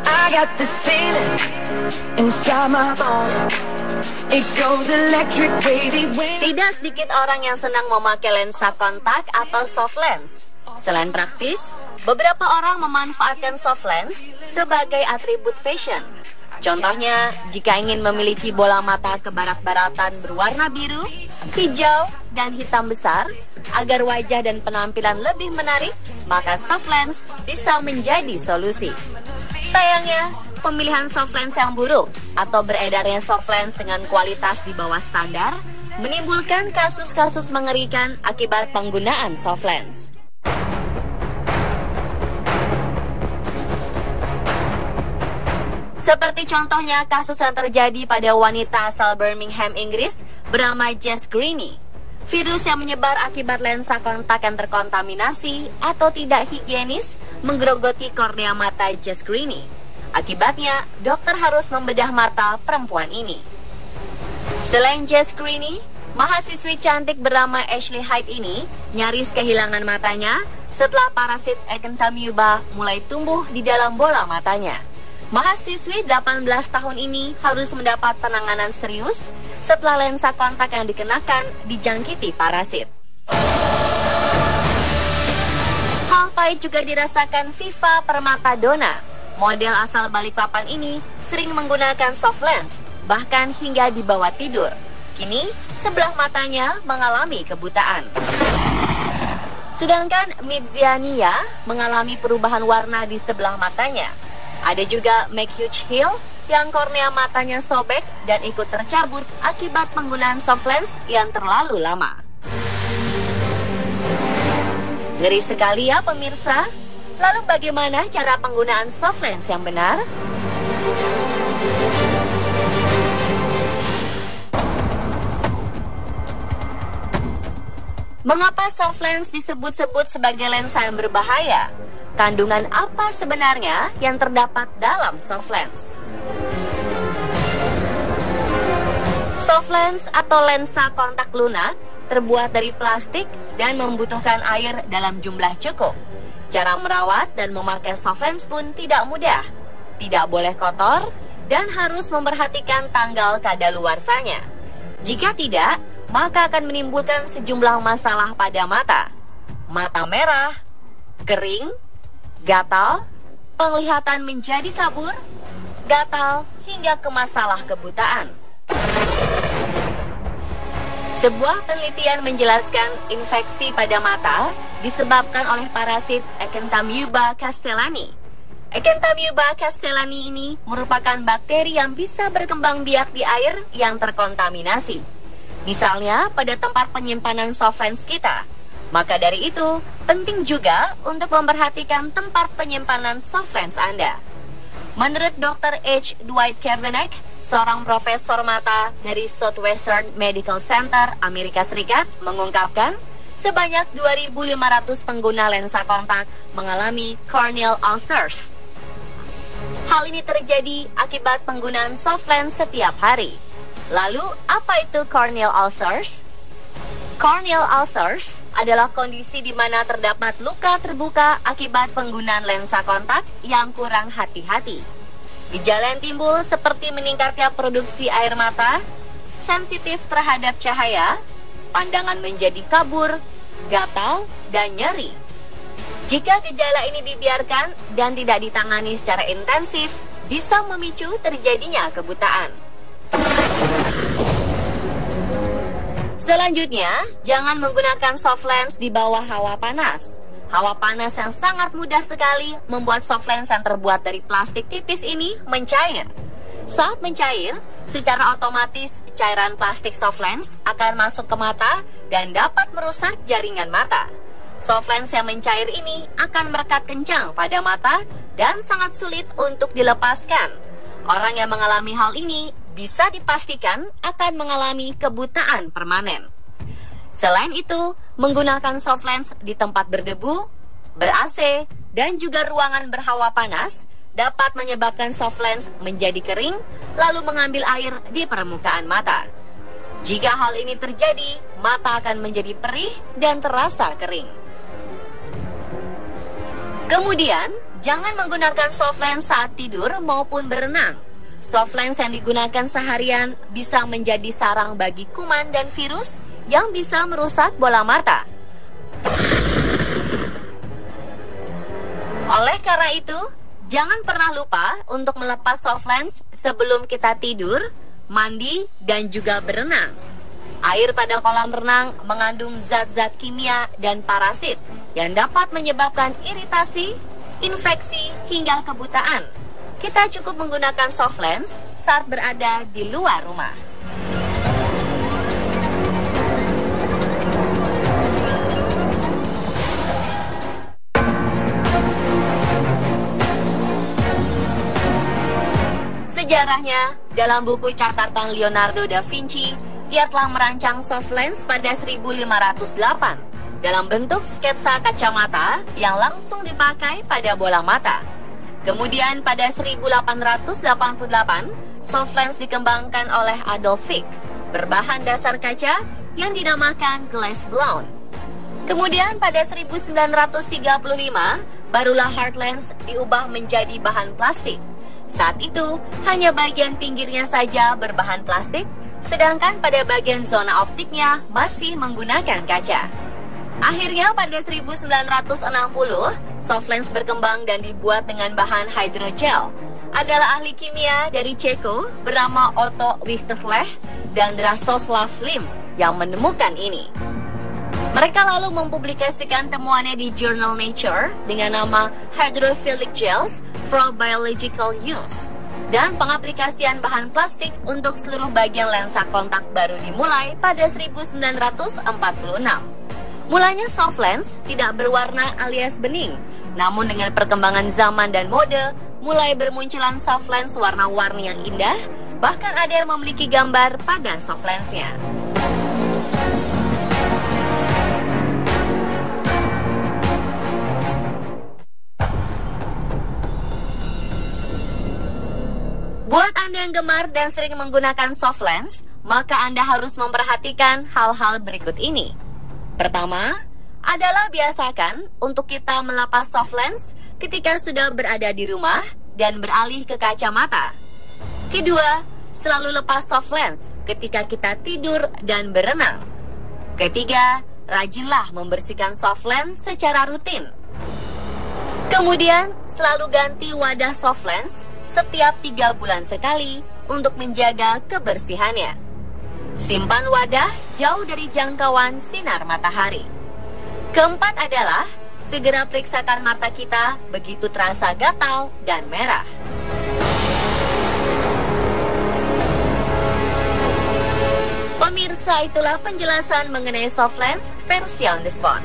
I got this feeling inside my bones. It goes electric wavy when... Tidak sedikit orang yang senang memakai lensa kontak atau soft lens. Selain praktis, beberapa orang memanfaatkan soft lens sebagai atribut fashion. Contohnya, jika ingin memiliki bola mata kebarat-baratan berwarna biru, hijau, dan hitam besar, agar wajah dan penampilan lebih menarik, maka soft lens bisa menjadi solusi. Sayangnya, pemilihan soft lens yang buruk atau beredarnya soft lens dengan kualitas di bawah standar menimbulkan kasus-kasus mengerikan akibat penggunaan soft lens. Seperti contohnya kasus yang terjadi pada wanita asal Birmingham, Inggris bernama Jess Greene. Virus yang menyebar akibat lensa kontak yang terkontaminasi atau tidak higienis menggerogoti kornea mata Jess Greene. Akibatnya, dokter harus membedah mata perempuan ini. Selain Jess Greene, mahasiswi cantik bernama Ashley Hyde ini nyaris kehilangan matanya setelah parasit Acanthamoeba mulai tumbuh di dalam bola matanya. Mahasiswi 18 tahun ini harus mendapat penanganan serius setelah lensa kontak yang dikenakan dijangkiti parasit. Hal pahit juga dirasakan Viva Permatadona. Model asal Balikpapan ini sering menggunakan soft lens, bahkan hingga di bawah tidur. Kini, sebelah matanya mengalami kebutaan. Sedangkan Midziania mengalami perubahan warna di sebelah matanya. Ada juga McHugh Hill yang kornea matanya sobek dan ikut tercabut akibat penggunaan soft lens yang terlalu lama. Ngeri sekali ya pemirsa. Lalu bagaimana cara penggunaan soft lens yang benar? Mengapa soft lens disebut-sebut sebagai lensa yang berbahaya? Kandungan apa sebenarnya yang terdapat dalam soft lens? Soft lens atau lensa kontak lunak terbuat dari plastik dan membutuhkan air dalam jumlah cukup. Cara merawat dan memakai soft lens pun tidak mudah. Tidak boleh kotor dan harus memperhatikan tanggal kadaluarsanya. Jika tidak, maka akan menimbulkan sejumlah masalah pada mata. Mata merah, kering, gatal, penglihatan menjadi kabur, gatal, hingga ke masalah kebutaan. Sebuah penelitian menjelaskan infeksi pada mata disebabkan oleh parasit Acanthamoeba castellani. Acanthamoeba castellani ini merupakan bakteri yang bisa berkembang biak di air yang terkontaminasi. Misalnya pada tempat penyimpanan soft lens kita. Maka dari itu, penting juga untuk memperhatikan tempat penyimpanan soft lens Anda. Menurut Dr. H. Dwight Kavanagh, seorang profesor mata dari Southwestern Medical Center, Amerika Serikat, mengungkapkan sebanyak 2.500 pengguna lensa kontak mengalami corneal ulcers. Hal ini terjadi akibat penggunaan soft lens setiap hari. Lalu, apa itu corneal ulcers? Corneal ulcers adalah kondisi di mana terdapat luka terbuka akibat penggunaan lensa kontak yang kurang hati-hati. Gejala yang timbul seperti meningkatnya produksi air mata, sensitif terhadap cahaya, pandangan menjadi kabur, gatal, dan nyeri. Jika gejala ini dibiarkan dan tidak ditangani secara intensif, bisa memicu terjadinya kebutaan. Selanjutnya, jangan menggunakan soft lens di bawah hawa panas. Hawa panas yang sangat mudah sekali membuat soft lens yang terbuat dari plastik tipis ini mencair. Saat mencair, secara otomatis cairan plastik soft lens akan masuk ke mata dan dapat merusak jaringan mata. Soft lens yang mencair ini akan merekat kencang pada mata dan sangat sulit untuk dilepaskan. Orang yang mengalami hal ini bisa dipastikan akan mengalami kebutaan permanen. Selain itu, menggunakan soft lens di tempat berdebu, ber-AC, dan juga ruangan berhawa panas dapat menyebabkan soft lens menjadi kering lalu mengambil air di permukaan mata. Jika hal ini terjadi, mata akan menjadi perih dan terasa kering. Kemudian, Jangan menggunakan soft lens saat tidur maupun berenang. Soft lens yang digunakan seharian bisa menjadi sarang bagi kuman dan virus yang bisa merusak bola mata. Oleh karena itu, jangan pernah lupa untuk melepas soft lens sebelum kita tidur, mandi, dan juga berenang. Air pada kolam renang mengandung zat-zat kimia dan parasit yang dapat menyebabkan iritasi, infeksi, hingga kebutaan. Kita cukup menggunakan soft lens saat berada di luar rumah. Sejarahnya, dalam buku catatan Leonardo da Vinci, ia telah merancang soft lens pada 1508 dalam bentuk sketsa kacamata yang langsung dipakai pada bola mata. Kemudian pada 1888, soft lens dikembangkan oleh Adolf Fick berbahan dasar kaca yang dinamakan glass blown. Kemudian pada 1935, barulah hard lens diubah menjadi bahan plastik. Saat itu, hanya bagian pinggirnya saja berbahan plastik, sedangkan pada bagian zona optiknya masih menggunakan kaca. Akhirnya pada 1960, soft lens berkembang dan dibuat dengan bahan hydrogel. Adalah ahli kimia dari Ceko bernama Otto Wichterlech dan Drasoslav Lim yang menemukan ini. Mereka lalu mempublikasikan temuannya di jurnal Nature dengan nama Hydrophilic Gels for Biological Use. Dan pengaplikasian bahan plastik untuk seluruh bagian lensa kontak baru dimulai pada 1946. Mulanya soft lens tidak berwarna alias bening, namun dengan perkembangan zaman dan mode, mulai bermunculan soft lens warna-warni yang indah, bahkan ada yang memiliki gambar pada soft lensnya. Buat Anda yang gemar dan sering menggunakan soft lens, maka Anda harus memperhatikan hal-hal berikut ini. Pertama, adalah biasakan untuk kita melepas soft lens ketika sudah berada di rumah dan beralih ke kacamata. Kedua, selalu lepas soft lens ketika kita tidur dan berenang. Ketiga, rajinlah membersihkan soft lens secara rutin. Kemudian, selalu ganti wadah soft lens setiap 3 bulan sekali untuk menjaga kebersihannya. Simpan wadah jauh dari jangkauan sinar matahari. Keempat adalah segera periksakan mata kita begitu terasa gatal dan merah. Pemirsa, itulah penjelasan mengenai soft lens versi on the spot.